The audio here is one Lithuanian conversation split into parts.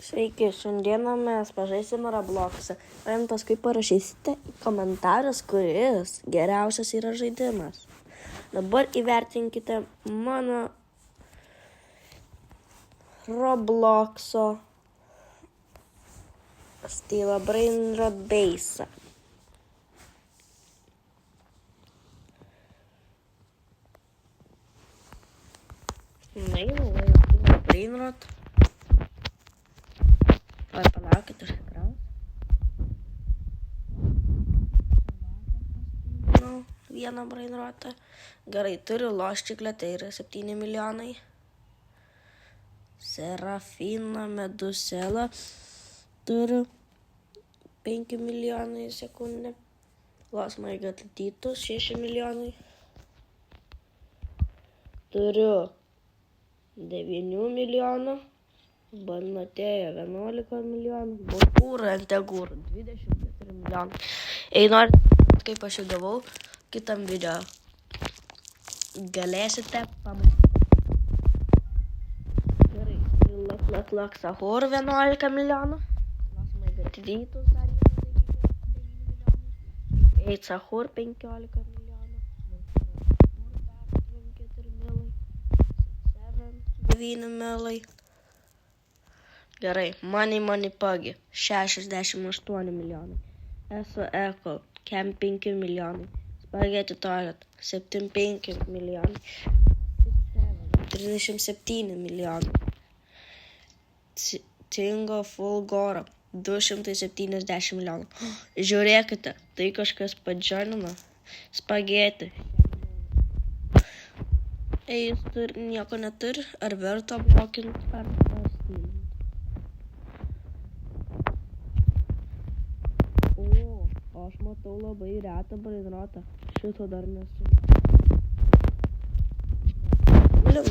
Sveiki, šiandieną mes pažaisime Robloxą. Paskui parašysite į komentarus, kuris geriausias yra žaidimas. Dabar įvertinkite mano Robloxo stylą Brainrot Base'ą. Brainrot. Palaukit, išsikraus. Vieną brainrotą. Gerai, turiu loščiklę, tai yra 7 milijonai. Serafina Meduselą turiu 5 milijonai sekundę. Los Maigatitus 6 milijonai. Turiu 9 milijonų. Balnotėja 11 milijonų. Bokūra Antegūra 24 milijonai. Jei norite, kaip aš jį gavau, kitam video galėsite pamatyti. Gerai. Laksahor 11 milijonų. Los Maigatitus dar 9 milijonų. Eidsahur 15 milijonų. 9 milai. Gerai, Money Puggy 68 milijonai. Eso Echo Cam 5 milijonai. Spaghetti Toilet 75 milijonai. 37 milijonai. Tingo Full Goro 270 milijonų. Žiūrėkite, tai kažkas padžanino. Spaghetti. Jis nieko neturi, ar verta blokinti, ar pastylinti. O aš matau labai retą brainrotą. Šito dar nesu. Link.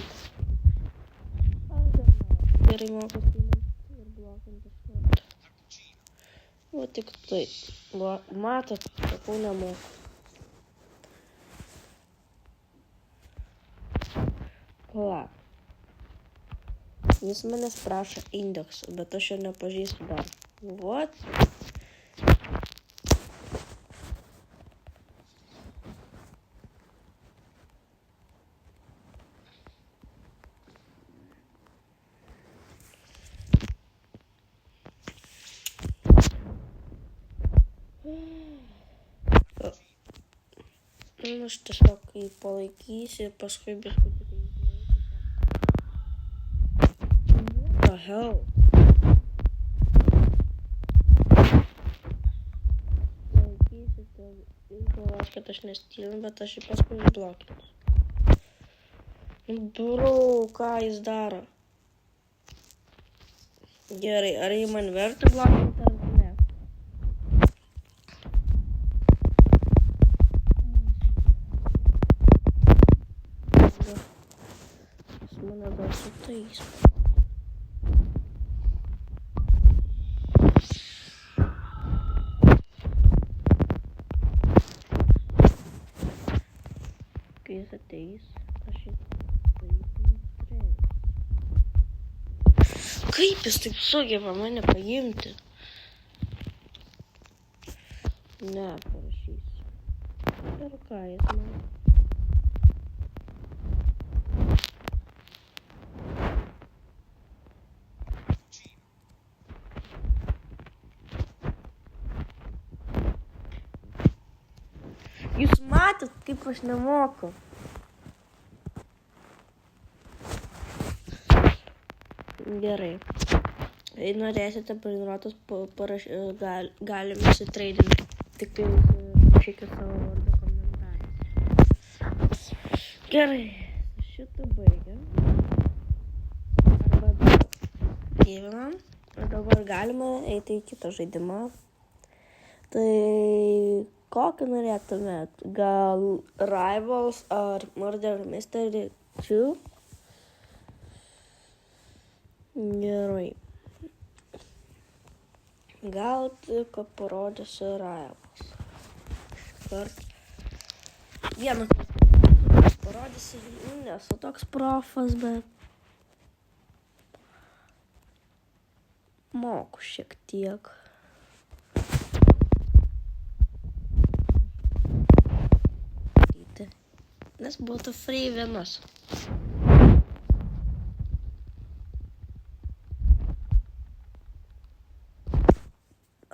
Gerai moku stylinti ir blokinti šitą. O tik tai. Matot, sakau nemoku. Kla. Jis manęs prašo indeksų, bet aš jo nepažįstu dar. What? Aš tiesiog jį palaikysiu ir paskui biškutį What the hell? Laikysite ir galvos, kad aš nestylinu, bet aš jį paskui užblokinsiu. Bro, ką jis daro? Gerai, ar jį man verta blokinti ar ne? Mane dar sutais. Kai jis ateis, aš jį taip. Kaip jis taip sugeba mane paimti? Ne, parašysiu. Ir ką jis man? Jūs matot, kaip aš nemoku. Gerai. Jei norėsite brainrotus, galime įsitreidinti. Tik tai parašykite savo vardą komentaruose. Gerai. Šitą baigiam. Arba gyvenam. Ir dabar galima eiti į kitą žaidimą. Tai kokį norėtumėt? Gal Rivals ar Murder Mystery 2? Gerai. Gal tik parodysiu Rivals. Kart. Vieną parodysiu. Nesu toks profas, bet moku šiek tiek. Nes būtų free vienas.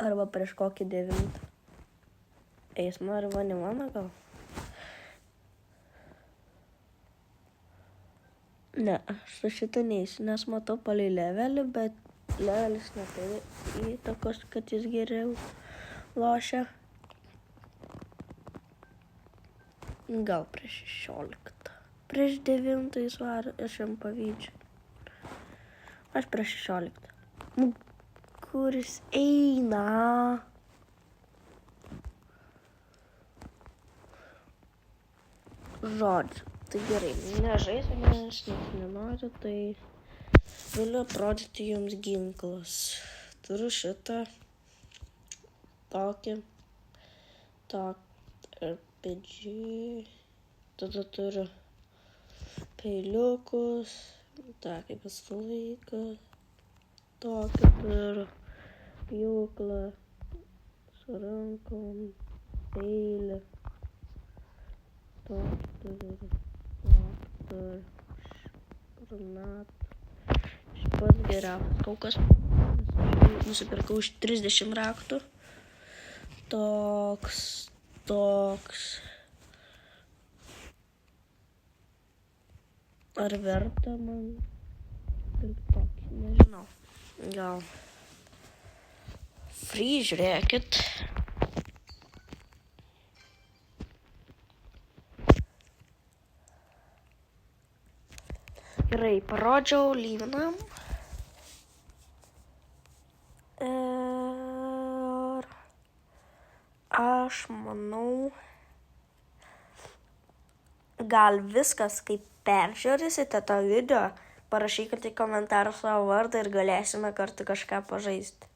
Arba prieš kokį 9. Eismą arba ne mano gal. Ne, aš su šitą neįsiu, nes matau palei levelį, bet levelis neturi įtakos, kad jis geriau lošia. Gal prieš 16. Prieš 9 jis var, aš jam pavydžiu. Aš prieš 16. Kuris eina. Žodžiu, tai gerai, nežaisiu, nes nenoriu, tai galiu aprodyti jums ginklus. Turiu šitą, tokį, RPG, tada turiu peiliukus, tokį visą laiką, tokį turiu pjūklą su rankom, peilį, tokį turiu, granatą. Šis pats geriausias kaukas, nusipirkau už 30 raktų. Toks. Ar verta man pirkti tokį, nežinau. Gal free, žiūrėkit. Gerai, parodžiau lyvinam. Ir aš manau, gal viskas, kai peržiūrėsite tą video, parašykite į komentarą savo vardą ir galėsime kartu kažką pažaisti.